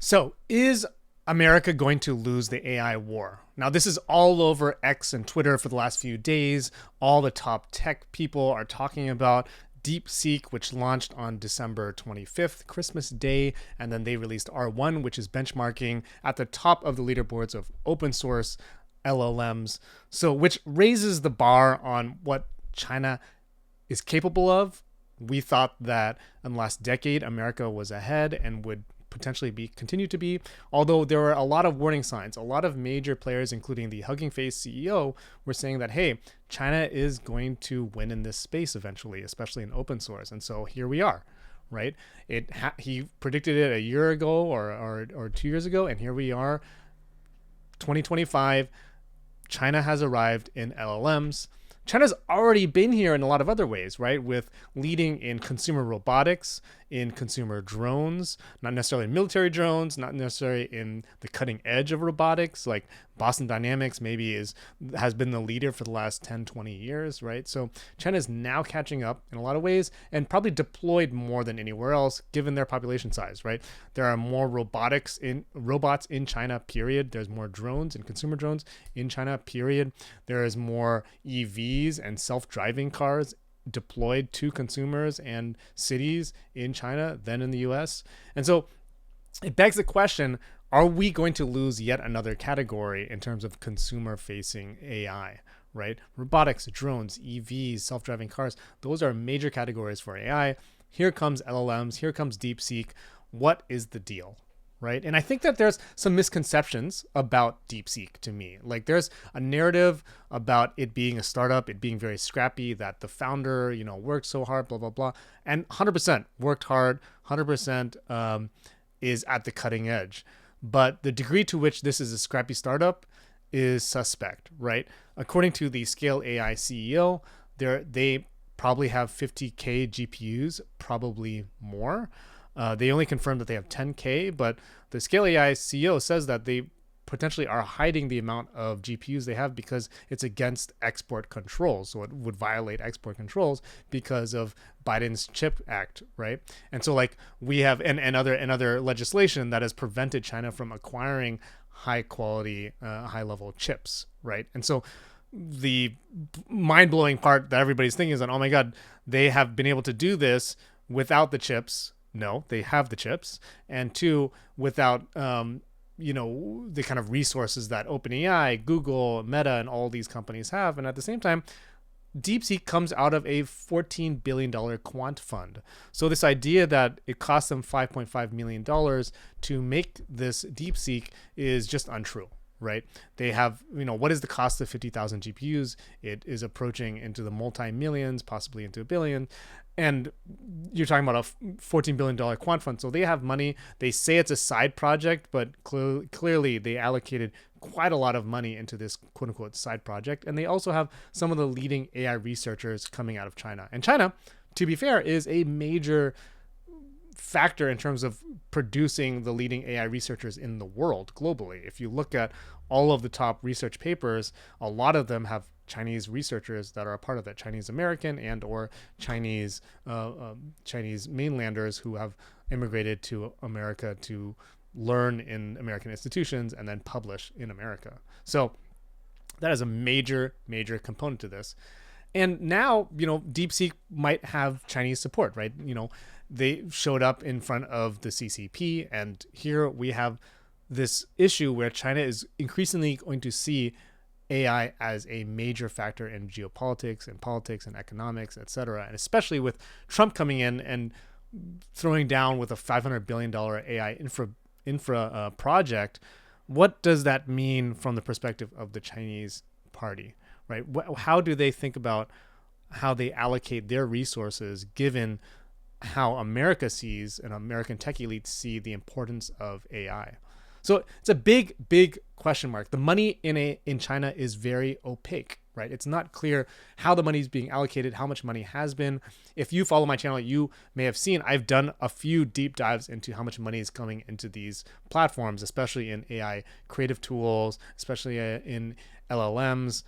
So, is America going to lose the AI war? Now, this is all over X and Twitter for the last few days. All the top tech people are talking about DeepSeek, which launched on December 25th, Christmas Day, and then they released R1, which is benchmarking at the top of the leaderboards of open source LLMs. So, which raises the bar on what China is capable of. We thought that in the last decade, America was ahead and would potentially continue to be, although there were a lot of warning signs. A lot of major players, including the Hugging Face CEO, were saying that, hey, China is going to win in this space eventually, especially in open source. And so here we are, right? He predicted it a year ago or 2 years ago, and here we are, 2025. China has arrived in LLMs. China's already been here in a lot of other ways, right? With leading in consumer robotics, in consumer drones, not necessarily military drones, not necessarily in the cutting edge of robotics, like Boston Dynamics maybe has been the leader for the last 10, 20 years, right? So China is now catching up in a lot of ways and probably deployed more than anywhere else given their population size, right? There are more robots in China, period. There's more drones and consumer drones in China, period. There is more EVs and self-driving cars deployed to consumers and cities in China than in the US. And so it begs the question, are we going to lose yet another category in terms of consumer facing AI, right? Robotics, drones, EVs, self-driving cars, those are major categories for AI. Here comes LLMs, here comes DeepSeek. What is the deal? Right. And I think that there's some misconceptions about DeepSeek to me. Like there's a narrative about it being a startup, it being very scrappy, that the founder, worked so hard, blah, blah, blah. And 100% worked hard, 100% is at the cutting edge. But the degree to which this is a scrappy startup is suspect, right? According to the Scale AI CEO, they probably have 50K GPUs, probably more. They only confirmed that they have 10K, but the Scale AI CEO says that they potentially are hiding the amount of GPUs they have because it's against export controls. So it would violate export controls because of Biden's CHIP Act, right? And so we have and other legislation that has prevented China from acquiring high quality, high level chips, right? And so the mind-blowing part that everybody's thinking is that, oh my God, they have been able to do this without the chips. No, they have the chips, and two, without the kind of resources that OpenAI, Google, Meta, and all these companies have. And at the same time, DeepSeek comes out of a $14 billion quant fund. So this idea that it cost them $5.5 million to make this DeepSeek is just untrue. Right? They have, what is the cost of 50,000 GPUs? It is approaching into the multi-millions, possibly into a billion. And you're talking about a $14 billion quant fund. So they have money. They say it's a side project, but clearly they allocated quite a lot of money into this quote unquote side project. And they also have some of the leading AI researchers coming out of China. And China, to be fair, is a major factor in terms of producing the leading AI researchers in the world globally. If you look at all of the top research papers, a lot of them have Chinese researchers that are a part of that, Chinese American and or Chinese mainlanders who have immigrated to America to learn in American institutions and then publish in America. So that is a major component to this. And now, DeepSeek might have Chinese support, right? They showed up in front of the CCP, and here we have this issue where China is increasingly going to see AI as a major factor in geopolitics and politics and economics, etc. And especially with Trump coming in and throwing down with a $500 billion AI infra project, what does that mean from the perspective of the Chinese party, right? How do they think about how they allocate their resources given how America sees and American tech elites see the importance of AI? So it's a big question mark. The money in China is very opaque, right? It's not clear how the money is being allocated, how much money has been. If you follow my channel, you may have seen I've done a few deep dives into how much money is coming into these platforms, especially in AI creative tools, especially in LLMs.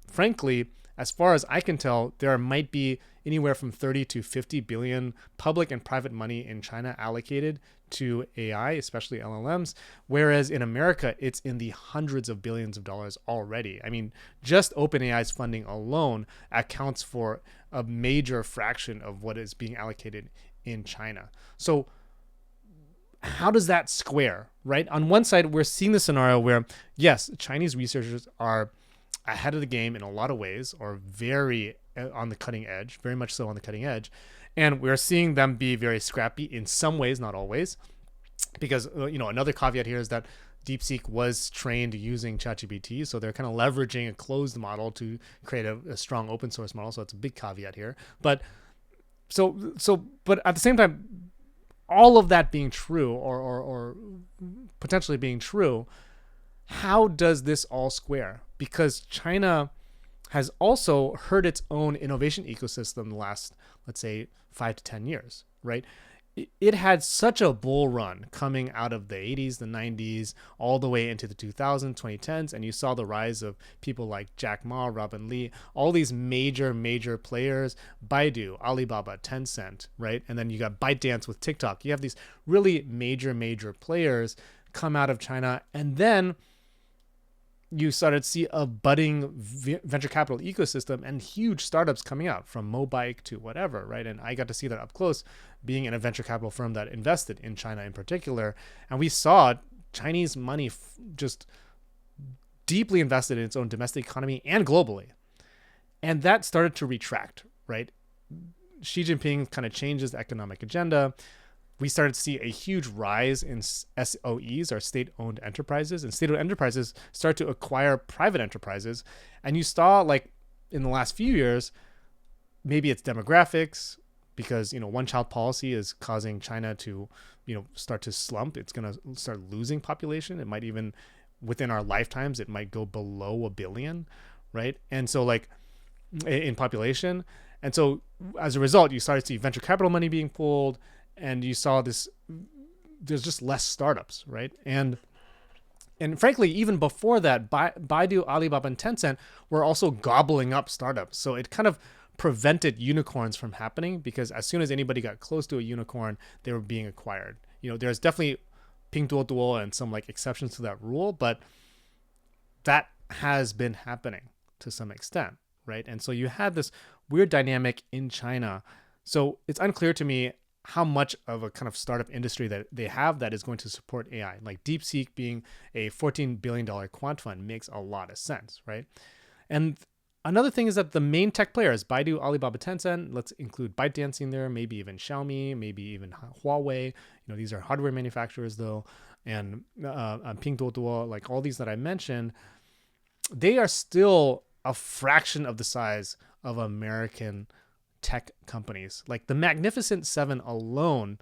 Frankly, as far as I can tell, there might be anywhere from 30 to 50 billion public and private money in China allocated to AI, especially LLMs, whereas in America, it's in the hundreds of billions of dollars already. I mean, just OpenAI's funding alone accounts for a major fraction of what is being allocated in China. So how does that square, right? On one side, we're seeing the scenario where, yes, Chinese researchers are ahead of the game in a lot of ways, or very on the cutting edge, very much so on the cutting edge. And we're seeing them be very scrappy in some ways, not always. Because, another caveat here is that DeepSeek was trained using ChatGPT, so they're kind of leveraging a closed model to create a strong open source model. So it's a big caveat here. But but at the same time, all of that being true, or potentially being true, how does this all square? Because China has also hurt its own innovation ecosystem the last, let's say, 5 to 10 years, right? It had such a bull run coming out of the 80s, the 90s, all the way into the 2000s, 2010s, and you saw the rise of people like Jack Ma, Robin Li, all these major players, Baidu, Alibaba, Tencent, right? And then you got ByteDance with TikTok. You have these really major players come out of China, and then you started to see a budding venture capital ecosystem and huge startups coming out, from Mobike to whatever, right? And I got to see that up close, being in a venture capital firm that invested in China in particular. And we saw Chinese money just deeply invested in its own domestic economy and globally. And that started to retract, right? Xi Jinping kind of changes the economic agenda. We started to see a huge rise in SOEs, or state-owned enterprises, and state-owned enterprises start to acquire private enterprises. And you saw, like, in the last few years, maybe it's demographics, because, one-child policy is causing China to, start to slump. It's going to start losing population. It might even, within our lifetimes, it might go below 1 billion, right? And so, like, in population. And so, as a result, you started to see venture capital money being pulled, and you saw this, there's just less startups, right? And frankly, even before that, Baidu, Alibaba, and Tencent were also gobbling up startups. So it kind of prevented unicorns from happening, because as soon as anybody got close to a unicorn, they were being acquired. There's definitely Pinduoduo and some, like, exceptions to that rule, but that has been happening to some extent, right? And so you had this weird dynamic in China. So it's unclear to me how much of a kind of startup industry that they have that is going to support AI. Like DeepSeek being a $14 billion quant fund makes a lot of sense, right? And another thing is that the main tech players, Baidu, Alibaba, Tencent, let's include ByteDance in there, maybe even Xiaomi, maybe even Huawei. These are hardware manufacturers though, and Pinduoduo, like all these that I mentioned, they are still a fraction of the size of American tech companies. Like the Magnificent Seven alone,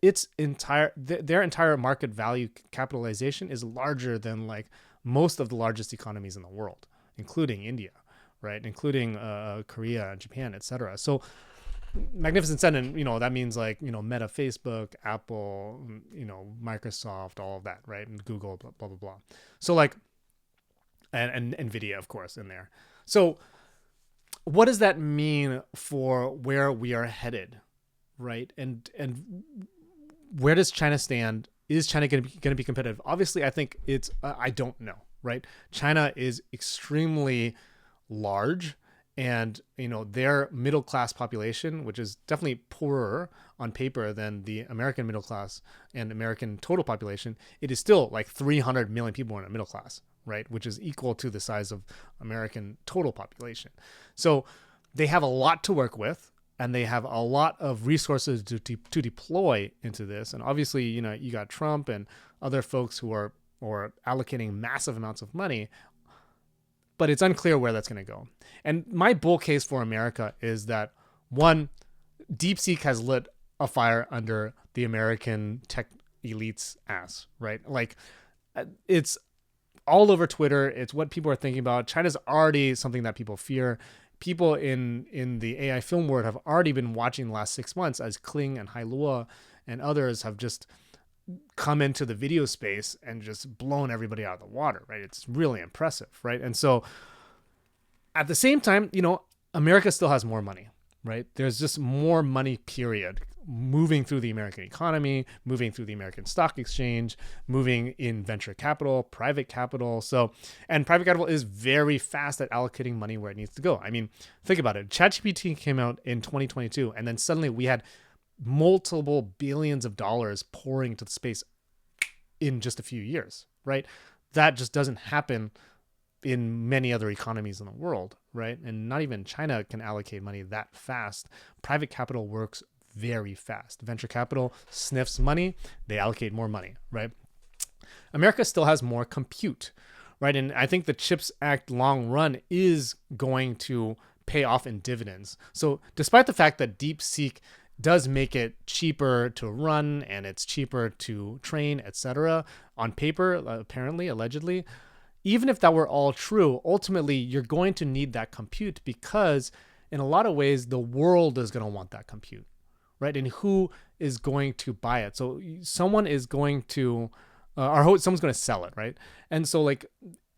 their entire market value capitalization is larger than, like, most of the largest economies in the world, including India, right? Including Korea, Japan, etc. So Magnificent Seven, that means, like, Meta, Facebook, Apple, Microsoft, all of that, right? And Google, blah blah blah. So, like, and Nvidia, of course, in there. So what does that mean for where we are headed, right? And where does China stand? Is China going to be competitive? Obviously, I think it's I don't know, right? China is extremely large, and their middle class population, which is definitely poorer on paper than the American middle class and American total population, it is still like 300 million people in a middle class, right? Which is equal to the size of American total population. So they have a lot to work with, and they have a lot of resources to deploy into this. And obviously, you got Trump and other folks who are allocating massive amounts of money, but it's unclear where that's going to go. And my bull case for America is that, one, DeepSeek has lit a fire under the American tech elite's ass, right? Like, it's all over Twitter. It's what people are thinking about. China's already something that people fear. People in the AI film world have already been watching the last 6 months as Kling and Hailua and others have just come into the video space and just blown everybody out of the water, right? It's really impressive, right? And so at the same time, America still has more money, right? There's just more money, period. moving through the American economy, moving through the American stock exchange, moving in venture capital, private capital. And private capital is very fast at allocating money where it needs to go. I mean, think about it. ChatGPT came out in 2022, and then suddenly we had multiple billions of dollars pouring into the space in just a few years, right? That just doesn't happen in many other economies in the world, right? And not even China can allocate money that fast. Private capital works very fast. Venture capital sniffs money, they allocate more money, right? America still has more compute, right? And I think the CHIPS Act long run is going to pay off in dividends. So despite the fact that DeepSeek does make it cheaper to run and it's cheaper to train, etc., on paper, apparently, allegedly, even if that were all true, ultimately you're going to need that compute because in a lot of ways the world is going to want that compute, right? And who is going to buy it? So someone is going to, someone's going to sell it, right? And so like,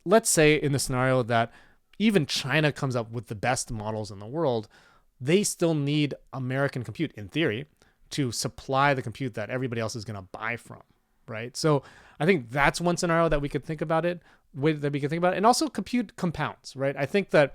let's say in the scenario that even China comes up with the best models in the world, they still need American compute in theory to supply the compute that everybody else is going to buy from, right? So I think that's one scenario that we could think about it, and also compute compounds, right? I think that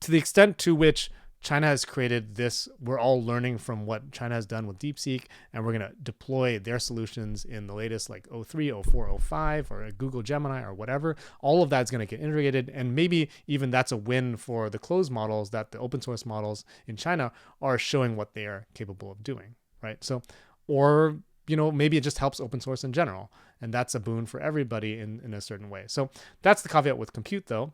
to the extent to which China has created this, we're all learning from what China has done with DeepSeek, and we're going to deploy their solutions in the latest like 03, 04, 05, or Google Gemini or whatever. All of that's going to get integrated, and maybe even that's a win for the closed models, that the open source models in China are showing what they are capable of doing, right? So, or maybe it just helps open source in general, and that's a boon for everybody in a certain way. So that's the caveat with compute, though.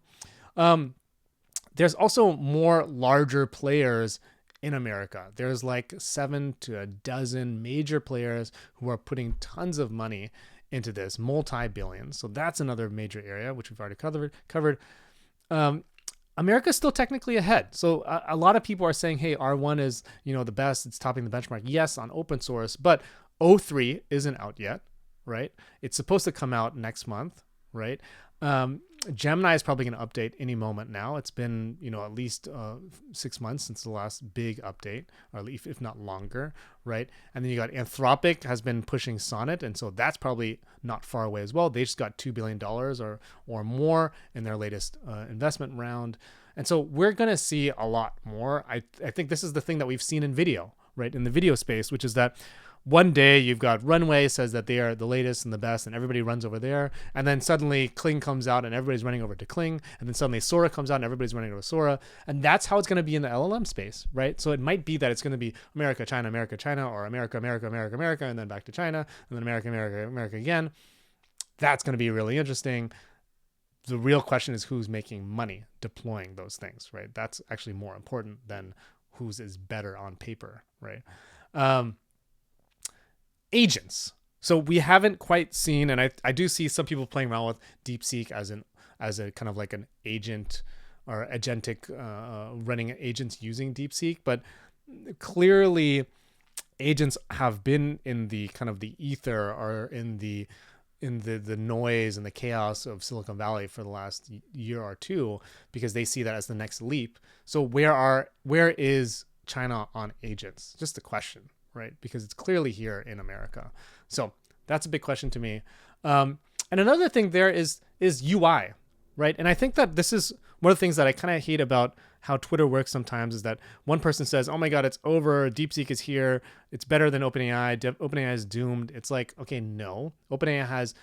There's also more larger players in America. There's like 7 to a dozen major players who are putting tons of money into this, multi-billions. So that's another major area, which we've already covered. America's still technically ahead. So a lot of people are saying, hey, R1 is, the best. It's topping the benchmark. Yes, on open source, but O3 isn't out yet, right? It's supposed to come out next month, right? Gemini is probably going to update any moment now. It's been, at least 6 months since the last big update, or if not longer, right? And then you got Anthropic has been pushing Sonnet, and so that's probably not far away as well. They just got $2 billion or more in their latest investment round. And so we're going to see a lot more. I think this is the thing that we've seen in video, right? In the video space, which is that one day you've got Runway says that they are the latest and the best and everybody runs over there. And then suddenly Kling comes out and everybody's running over to Kling. And then suddenly Sora comes out and everybody's running over to Sora. And that's how it's going to be in the LLM space, right? So it might be that it's going to be America, China, or America, and then back to China, and then America again. That's going to be really interesting. The real question is who's making money deploying those things, right? That's actually more important than whose is better on paper, right? Agents. So we haven't quite seen, and I do see some people playing around with DeepSeek as a kind of like an agent or agentic running agents using DeepSeek, but clearly agents have been in the kind of the ether or in the noise and the chaos of Silicon Valley for the last year or two, because they see that as the next leap. So where is China on agents? Just a question, right? Because it's clearly here in America. So that's a big question to me. And another thing there is UI, right? And I think that this is one of the things that I kind of hate about how Twitter works sometimes, is that one person says, oh my God, it's over. DeepSeek is here. It's better than OpenAI. OpenAI is doomed. It's like, okay, no. OpenAI has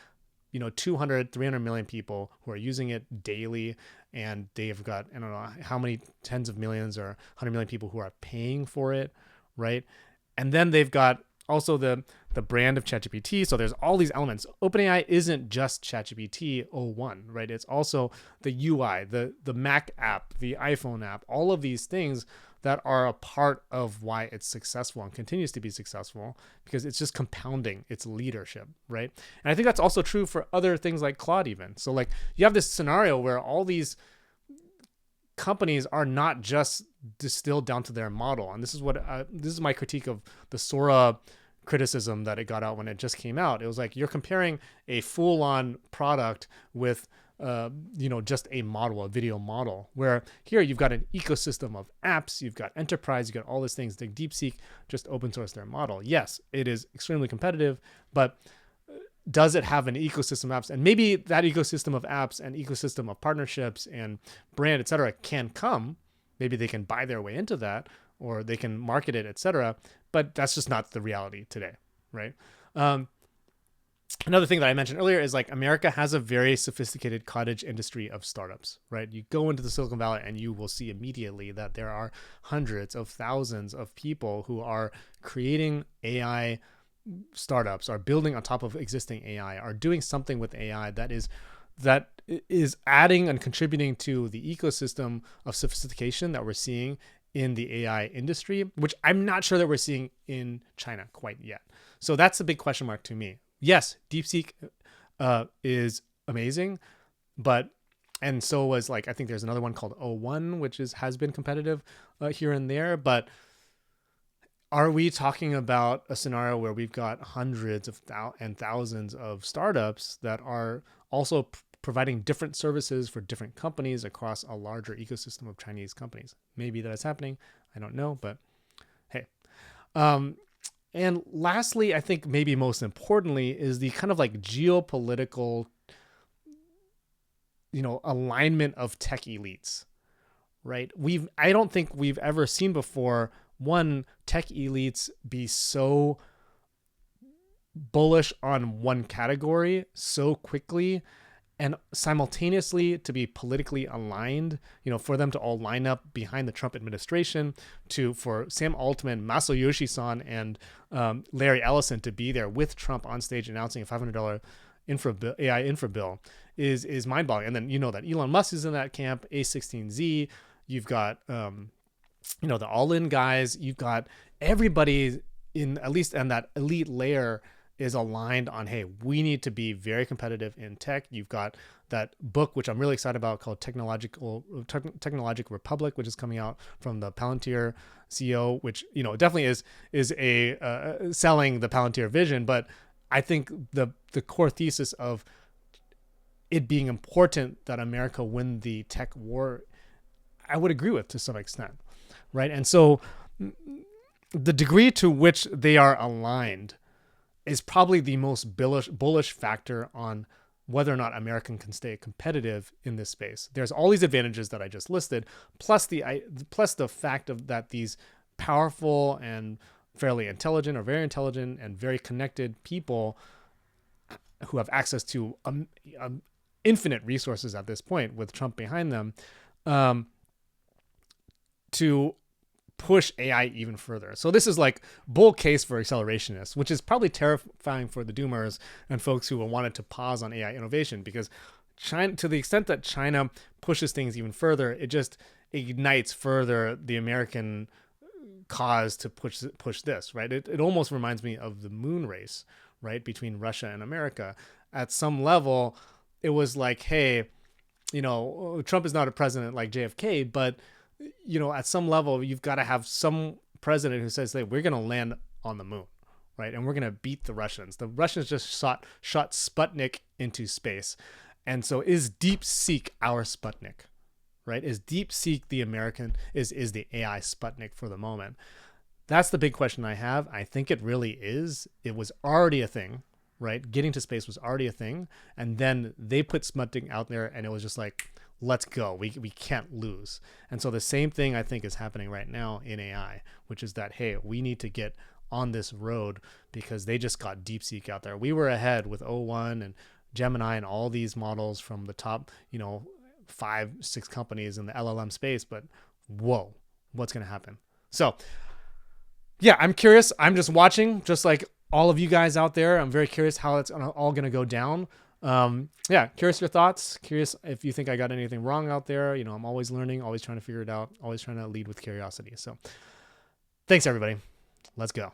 200, 300 million people who are using it daily. And they've got, I don't know how many tens of millions or 100 million people who are paying for it, right? And then they've got also the brand of ChatGPT. So there's all these elements. OpenAI isn't just ChatGPT 01, right? It's also the UI, the Mac app, the iPhone app, all of these things that are a part of why it's successful and continues to be successful, because it's just compounding its leadership, right? And I think that's also true for other things like Claude even. So like you have this scenario where all these companies are not just distilled down to their model. And this is my critique of the Sora criticism that it got out when it just came out. It was like, you're comparing a full-on product with just a model, a video model, where here you've got an ecosystem of apps, you've got enterprise, you've got all these things. Like DeepSeek just open source their model. Yes, it is extremely competitive, but does it have an ecosystem of apps? And maybe that ecosystem of apps and ecosystem of partnerships and brand, et cetera, can come. Maybe they can buy their way into that, or they can market it, et cetera. But that's just not the reality today, right? Another thing that I mentioned earlier is like America has a very sophisticated cottage industry of startups, right? You go into the Silicon Valley and you will see immediately that there are hundreds of thousands of people who are creating AI startups, are building on top of existing AI, are doing something with AI that is adding and contributing to the ecosystem of sophistication that we're seeing in the AI industry, which I'm not sure that we're seeing in China quite yet. So that's a big question mark to me. Yes, DeepSeek is amazing, and so was I think there's another one called O1, which has been competitive here and there. But are we talking about a scenario where we've got hundreds of and thousands of startups that are also providing different services for different companies across a larger ecosystem of Chinese companies? Maybe that is happening. I don't know, but hey. And lastly, I think maybe most importantly is the kind of geopolitical, alignment of tech elites, right? I don't think we've ever seen before tech elites be so bullish on one category so quickly, and simultaneously to be politically aligned, for them to all line up behind the Trump administration, for Sam Altman, Masayoshi-san, and Larry Ellison to be there with Trump on stage announcing a $500 AI infra bill is mind-boggling. And then that Elon Musk is in that camp, A16Z. You've got the all-in guys. You've got everybody at least in that elite layer is aligned on, hey, we need to be very competitive in tech. You've got that book, which I'm really excited about, called Technological Republic, which is coming out from the Palantir CEO, which, definitely is a selling the Palantir vision. But I think the core thesis of it being important that America win the tech war, I would agree with to some extent, right? And so the degree to which they are aligned is probably the most bullish factor on whether or not American can stay competitive in this space. There's all these advantages that I just listed, plus the fact of that these powerful and fairly intelligent or very intelligent and very connected people who have access to infinite resources at this point with Trump behind them, to push AI even further. So this is bull case for accelerationists, which is probably terrifying for the doomers and folks who wanted to pause on AI innovation, because China, to the extent that China pushes things even further, it just ignites further the American cause to push this, right? It almost reminds me of the moon race, right, between Russia and America. At some level, it was hey, Trump is not a president like JFK, but at some level, you've got to have some president who says, hey, we're going to land on the moon, right? And we're going to beat the Russians. The Russians just shot Sputnik into space. And so is DeepSeek our Sputnik, right? Is DeepSeek the American, is the AI Sputnik for the moment? That's the big question I have. I think it really is. It was already a thing, right? Getting to space was already a thing. And then they put Sputnik out there and it was just let's go. We can't lose. And so the same thing I think is happening right now in AI, which is that, hey, we need to get on this road because they just got DeepSeek out there. We were ahead with O1 and Gemini and all these models from the top, 5-6 companies in the LLM space. But whoa, what's going to happen? So yeah, I'm curious. I'm just watching, just like all of you guys out there. I'm very curious how it's all going to go down. Curious your thoughts. Curious if you think I got anything wrong out there. I'm always learning, always trying to figure it out, always trying to lead with curiosity. So thanks, everybody. Let's go.